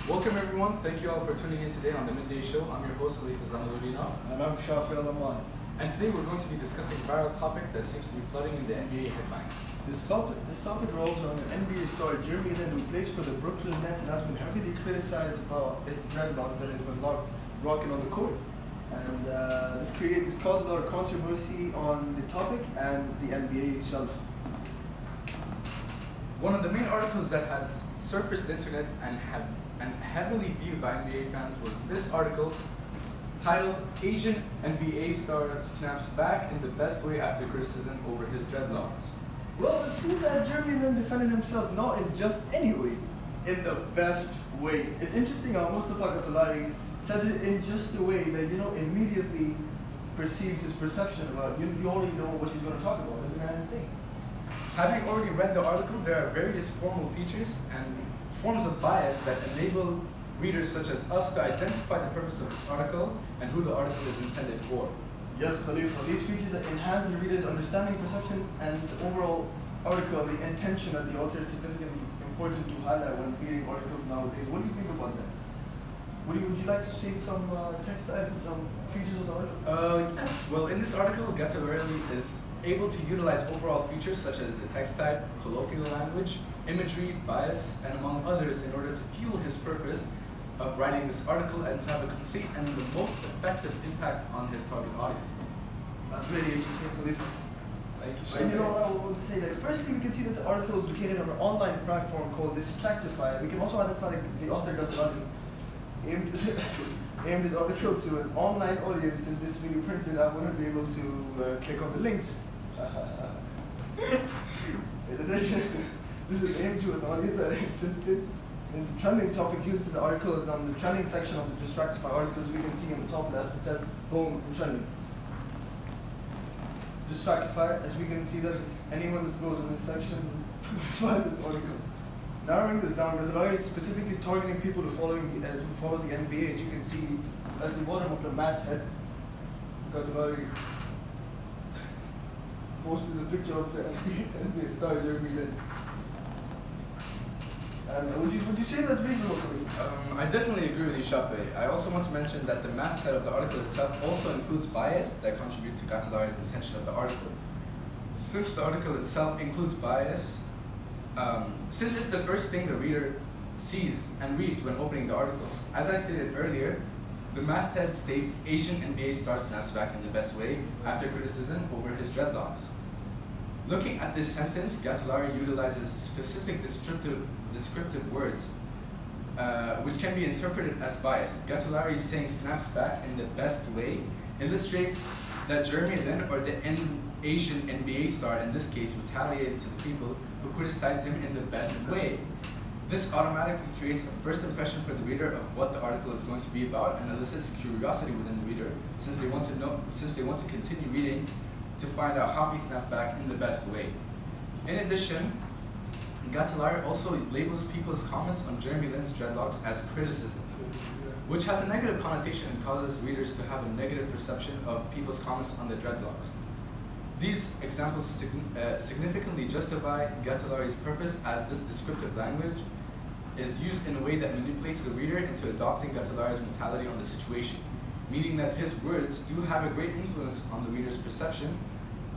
Welcome everyone, thank you all for tuning in today on the Midday Show. I'm your host Khalifa Zamaluddinov. And I'm Shafi Al-Aman. And today we're going to be discussing a viral topic that seems to be flooding in the NBA headlines. This topic revolves around an NBA star, Jeremy Lin, who plays for the Brooklyn Nets and has been heavily criticized about his dreadlocks that has been rocking on the court. And this caused a lot of controversy on the topic and the NBA itself. One of the main articles that has surfaced the internet and heavily viewed by NBA fans was this article titled "Asian NBA Star Snaps Back in the Best Way After Criticism Over His Dreadlocks." Well, it seems that Jeremy Lin defended himself not in just any way, in the best way. It's interesting how Mustafa Gatolari says it in just a way that, immediately perceives his perception about it. You already know what he's going to talk about. Isn't that insane? Having already read the article, there are various formal features and forms of bias that enable readers such as us to identify the purpose of this article and who the article is intended for. Yes, Khalifa. These features enhance the reader's understanding, perception, and the overall article, the intention that the author is significantly important to highlight when reading articles nowadays. What do you think about that? Would you like to see some text type and some features of the article? Yes. Well, in this article, Gatolari is able to utilize overall features such as the text type, colloquial language, imagery, bias, and among others in order to fuel his purpose of writing this article and to have a complete and the most effective impact on his target audience. That's really interesting, Khalifa. Thank you so And much. you know what I want to say? That firstly, we can see that the article is located on an online platform called Distractify. We can also identify the author Gatolari aimed his article to an online audience. Since this is being printed, I wouldn't be able to click on the links. In addition, this is aimed to an audience that are interested in trending topics. Used the article is on the trending section of the Distractify articles. We can see on the top left it says home trending. Distractify, as we can see that anyone that goes in this section will find this article. Narrowing this down, Gatolari is specifically targeting people to follow the NBA. As you can see at the bottom of the masthead, Gatolari posted a picture of the NBA star Jeremy Lin. And would you say that's reasonable, Khalifa? I definitely agree with you, Shafi. I also want to mention that the masthead of the article itself also includes bias that contribute to Gatolari's intention of the article. Since the article itself includes bias, since it's the first thing the reader sees and reads when opening the article, as I stated earlier, the masthead states Asian NBA star snaps back in the best way after criticism over his dreadlocks. Looking at this sentence, Gatolari utilizes specific descriptive words, which can be interpreted as bias. Gatolari saying snaps back in the best way illustrates that Jeremy Lin, or the Asian NBA star in this case, retaliated to the people who criticized him in the best way. This automatically creates a first impression for the reader of what the article is going to be about and elicits curiosity within the reader, since they want to continue reading to find out how he snapped back in the best way. In addition, Gatolari also labels people's comments on Jeremy Lin's dreadlocks as criticism, which has a negative connotation and causes readers to have a negative perception of people's comments on the dreadlocks. These examples significantly justify Gatolari's purpose, as this descriptive language is used in a way that manipulates the reader into adopting Gatolari's mentality on the situation, meaning that his words do have a great influence on the reader's perception,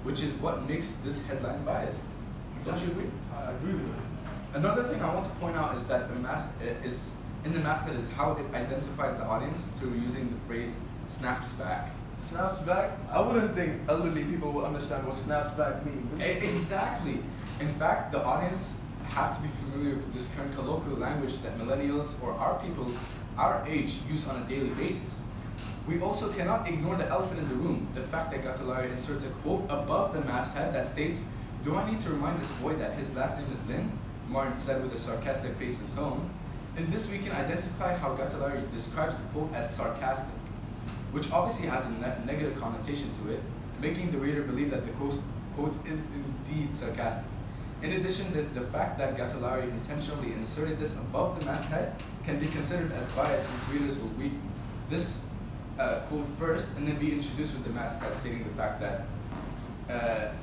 which is what makes this headline biased. Don't you agree? I agree with you. Another thing I want to point out is that in the masthead is how it identifies the audience through using the phrase snaps back. Snaps back? I wouldn't think elderly people will understand what snaps back means. Exactly. In fact, the audience have to be familiar with this current colloquial language that millennials or our people our age use on a daily basis. We also cannot ignore the elephant in the room, the fact that Gatolari inserts a quote above the masthead that states, "Do I need to remind this boy that his last name is Lin?" Martin said with a sarcastic face and tone. In this, we can identify how Gatolari describes the quote as sarcastic, which obviously has a negative connotation to it, making the reader believe that the quote is indeed sarcastic. In addition, the fact that Gatolari intentionally inserted this above the masthead can be considered as biased, since readers will read this quote first and then be introduced with the masthead stating the fact that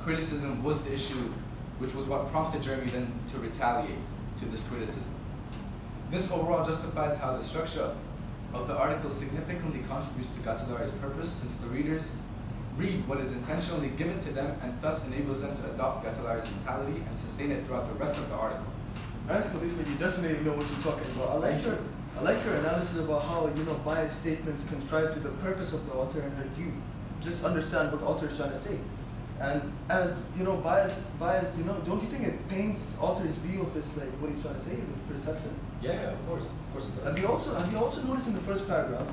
criticism was the issue, which was what prompted Jeremy then to retaliate to this criticism. This overall justifies how the structure of the article significantly contributes to Gattalari's purpose, since the readers read what is intentionally given to them and thus enables them to adopt Gattalari's mentality and sustain it throughout the rest of the article. Nice, Khalifa, you definitely know what you're talking about. I like your analysis about how biased statements contrive to the purpose of the author, and that you just understand what the author is trying to say. And as bias, don't you think it paints the author's view of this, like what he's trying to say, the perception? Yeah, of course it does. Have you also noticed in the first paragraph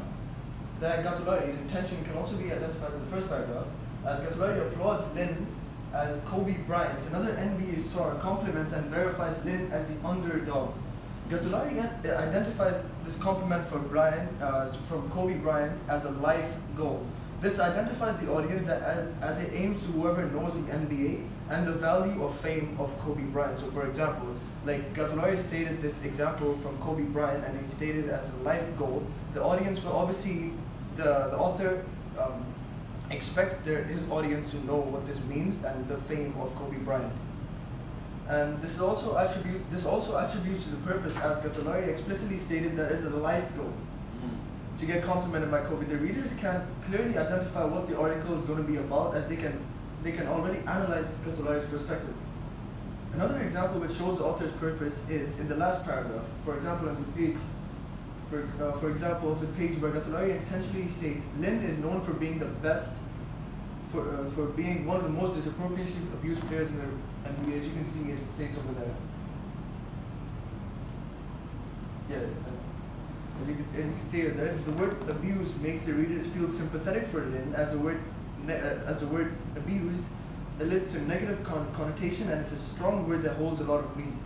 that Gattalari's intention can also be identified in the first paragraph, as Gattalari applauds Lynn as Kobe Bryant, another NBA star, compliments and verifies Lynn as the underdog. Gattalari identifies this compliment from Kobe Bryant as a life goal. This identifies the audience as it aims to whoever knows the NBA and the value of fame of Kobe Bryant. So for example, like Gattalari stated this example from Kobe Bryant, and he stated as a life goal. The audience will obviously, the author expects his audience to know what this means and the fame of Kobe Bryant. And this also attributes to the purpose, as Gattalari explicitly stated that is a life goal. To get complimented by Kobe, the readers can clearly identify what the article is going to be about, as they can already analyze Gattalari's perspective. Another example which shows the author's purpose is in the last paragraph. For example, on the page, for example, of the page where Gattalari intentionally states, Lynn is known for being the best, for being one of the most disproportionately abused players in the NBA. As you can see, it states over there. Yeah. As you can see there, the word abuse makes the readers feel sympathetic for Lynn, as the word abused alludes to a negative connotation, and it's a strong word that holds a lot of meaning.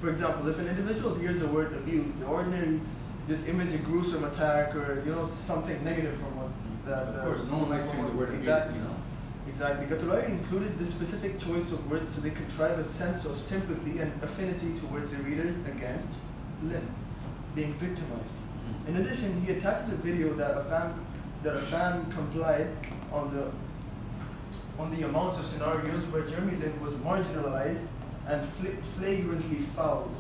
For example, if an individual hears the word abuse, they ordinarily just image a gruesome attack or something negative from what that. Of course, no one likes hearing the word abuse. Exactly. Exactly. Gattalari included this specific choice of words so they contrive a sense of sympathy and affinity towards the readers against Lynn being victimized. In addition, he attaches a video that a fan complied on the amount of scenarios where Jeremy Lin was marginalized and flagrantly fouled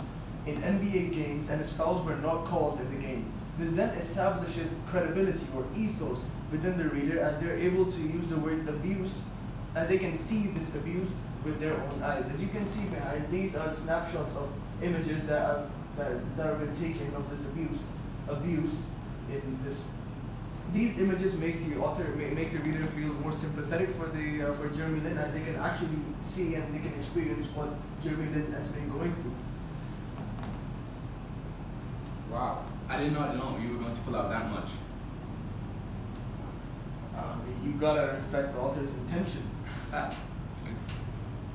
in NBA games, and his fouls were not called in the game. This then establishes credibility or ethos within the reader, as they're able to use the word abuse, as they can see this abuse with their own eyes. As you can see behind, these are the snapshots of images that have been taken of this abuse in this. These images makes the reader feel more sympathetic for Jeremy Lin, as they can actually see and they can experience what Jeremy Lin has been going through. Wow, I did not know you were going to pull out that much. You gotta respect the author's intention.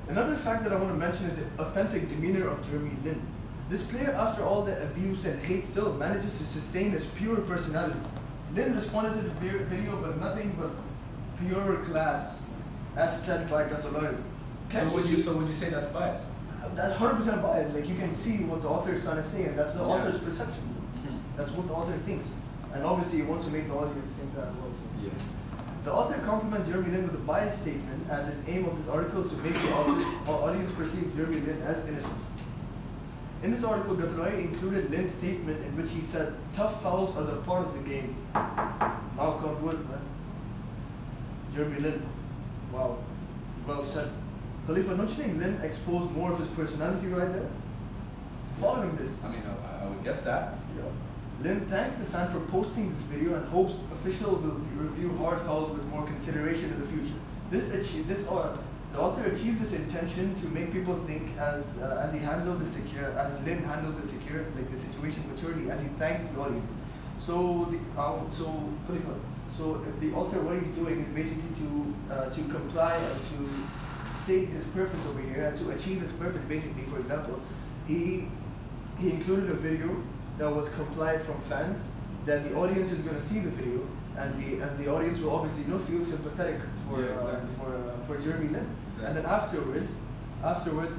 Another fact that I want to mention is the authentic demeanor of Jeremy Lin. This player, after all the abuse and hate, still manages to sustain his pure personality. Lin responded to the video but nothing but pure class, as said by Gattalari. So would you say that's biased? That's 100% biased. Like, you can see what the author is trying to say, and that's the author's perception. That's what the author thinks, and obviously he wants to make the audience think that as well. So. Yeah. The author compliments Jeremy Lin with a biased statement, as his aim of this article is to make the audience perceive Jeremy Lin as innocent. In this article, Gattalari included Lin's statement in which he said, "Tough fouls are the part of the game." Knock on wood, man. Jeremy Lin. Wow. Well said. Khalifa, don't you think Lin exposed more of his personality right there? Following this. I mean, I would guess that. Yeah. Lin thanks the fan for posting this video and hopes official will review hard fouls with more consideration in the future. The author achieved this intention to make people think as Lin handles the situation maturely, as he thanks the audience. So Khalifa, so if the author, what he's doing is basically to comply and to state his purpose over here, and to achieve his purpose, basically, for example, he included a video that was complied from fans, that the audience is going to see the video, and the audience will obviously feel sympathetic for Jeremy Lin. Exactly. And then afterwards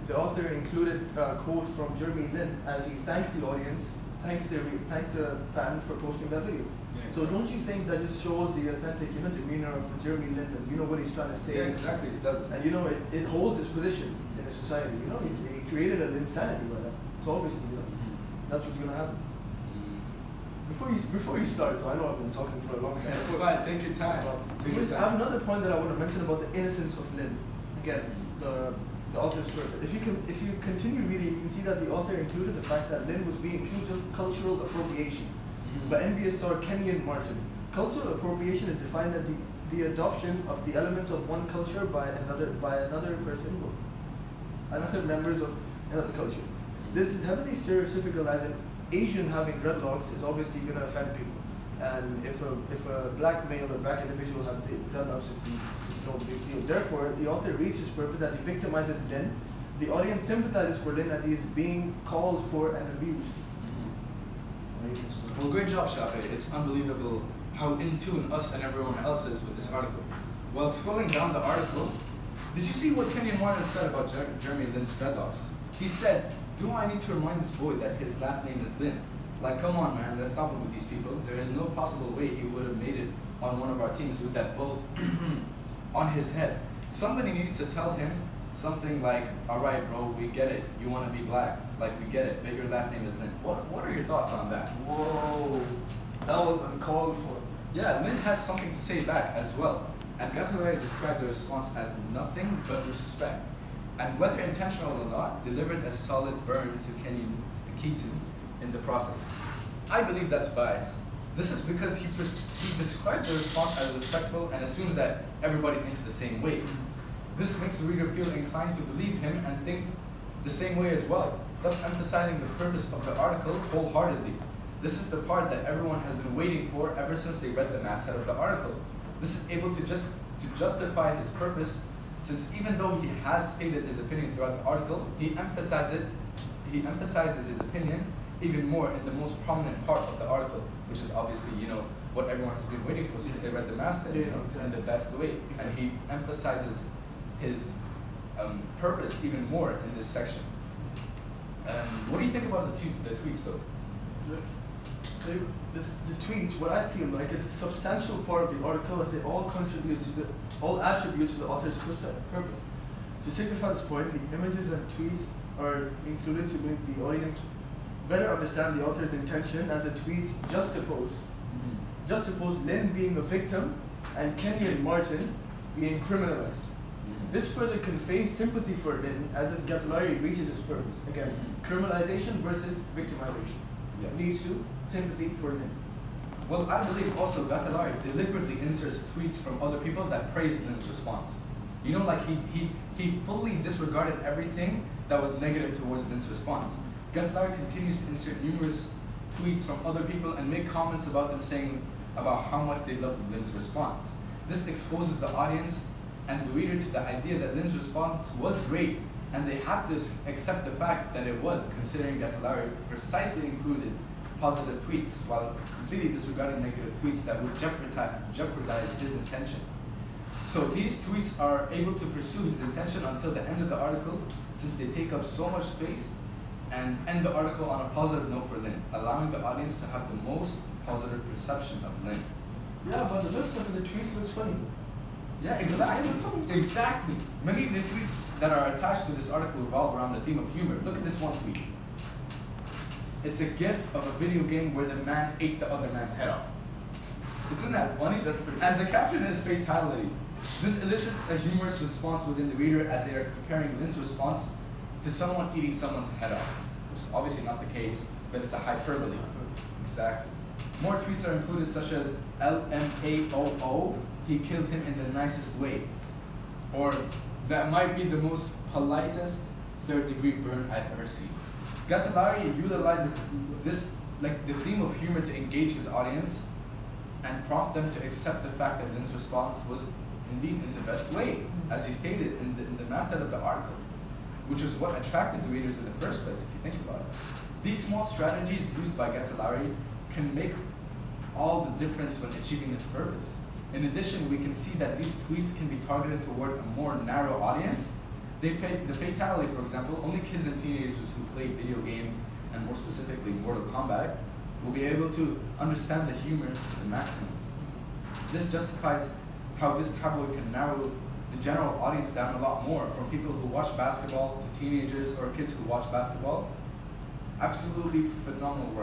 the author included a quote from Jeremy Lin, as he thanks the audience, thanks the fan for posting that video. Yeah, exactly. So don't you think that just shows the authentic demeanor of Jeremy Lin, and what he's trying to say? Yeah, exactly, it does. And it holds his position in the society. He created an insanity by that. So obviously, That's what's gonna happen. Mm. Before you start, though, I know I've been talking for a long time. It's fine. Take your time. Take your I have time. another point that I want to mention about the innocence of Lynn. Again, the author is perfect. If you continue reading, you can see that the author included the fact that Lynn was being accused of cultural appropriation by NBS star Kenyon Martin. Cultural appropriation is defined as the adoption of the elements of one culture by another person, another members of another culture. This is heavily stereotypical, as an Asian having dreadlocks is obviously going to offend people. And if a black male or black individual have dreadlocks, it's no big deal. Therefore, the author reaches his purpose as he victimizes Lynn. The audience sympathizes for Lynn as he is being called for and abused. Well, great job, Shafi. It's unbelievable how in tune us and everyone else is with this article. While scrolling down the article, did you see what Kenyon Martin said about Jeremy Lin's dreadlocks? He said, "Do I need to remind this boy that his last name is Lin? Like, come on, man, let's stop it with these people. There is no possible way he would have made it on one of our teams with that bull on his head. Somebody needs to tell him something like, all right, bro, we get it. You want to be black. Like, we get it, but your last name is Lin." What are your thoughts on that? Whoa, that was uncalled for. Yeah, Lin had something to say back as well. And Gataway described the response as nothing but respect. And whether intentional or not, delivered a solid burn to Kenyon Keaton in the process. I believe that's biased. This is because he described the response as respectful and assumes that everybody thinks the same way. This makes the reader feel inclined to believe him and think the same way as well, thus emphasizing the purpose of the article wholeheartedly. This is the part that everyone has been waiting for ever since they read the masthead of the article. This is able to justify his purpose, since even though he has stated his opinion throughout the article, he emphasizes his opinion even more in the most prominent part of the article, which is obviously, what everyone has been waiting for since they read the masthead, in the best way. And he emphasizes his purpose even more in this section. What do you think about the tweets, though? The tweets, what I feel like is a substantial part of the article, as they all attribute to the author's purpose. To signify this point, the images and tweets are included to make the audience better understand the author's intention, as the tweets juxtapose Lynn being a victim and Kenyon Martin being criminalized. This further conveys sympathy for Lynn as Gataway reaches his purpose. Again, criminalization versus victimization. Yeah. Leads to sympathy for Lynn. Well, I believe also Gataway deliberately inserts tweets from other people that praise Lin's response. Like he fully disregarded everything that was negative towards Lin's response. Gataway continues to insert numerous tweets from other people and make comments about them, saying about how much they love Lin's response. This exposes the audience and the reader to the idea that Lin's response was great, and they have to accept the fact that it was, considering Gataway precisely included positive tweets while completely disregarding negative tweets that would jeopardize his intention. So these tweets are able to pursue his intention until the end of the article, since they take up so much space, and end the article on a positive note for Lin, allowing the audience to have the most positive perception of Lin. Yeah, but the looks of the tweets looks funny. Yeah, exactly. Many of the tweets that are attached to this article revolve around the theme of humor. Look at this one tweet. It's a gif of a video game where the man ate the other man's head off. Isn't that funny? And the caption is fatality. This elicits a humorous response within the reader, as they are comparing Lin's response to someone eating someone's head off. Which is obviously not the case, but it's a hyperbole. Exactly. More tweets are included, such as LMAOO, he killed him in the nicest way. Or, that might be the most politest third-degree burn I've ever seen. Gataway utilizes this, the theme of humor, to engage his audience and prompt them to accept the fact that Lin's response was indeed in the best way, as he stated in the masthead of the article, which is what attracted the readers in the first place, if you think about it. These small strategies used by Gataway can make all the difference when achieving its purpose. In addition, we can see that these tweets can be targeted toward a more narrow audience. The fatality, for example, only kids and teenagers who play video games, and more specifically Mortal Kombat, will be able to understand the humor to the maximum. This justifies how this tabloid can narrow the general audience down a lot more, from people who watch basketball to teenagers or kids who watch basketball. absolutely phenomenal work.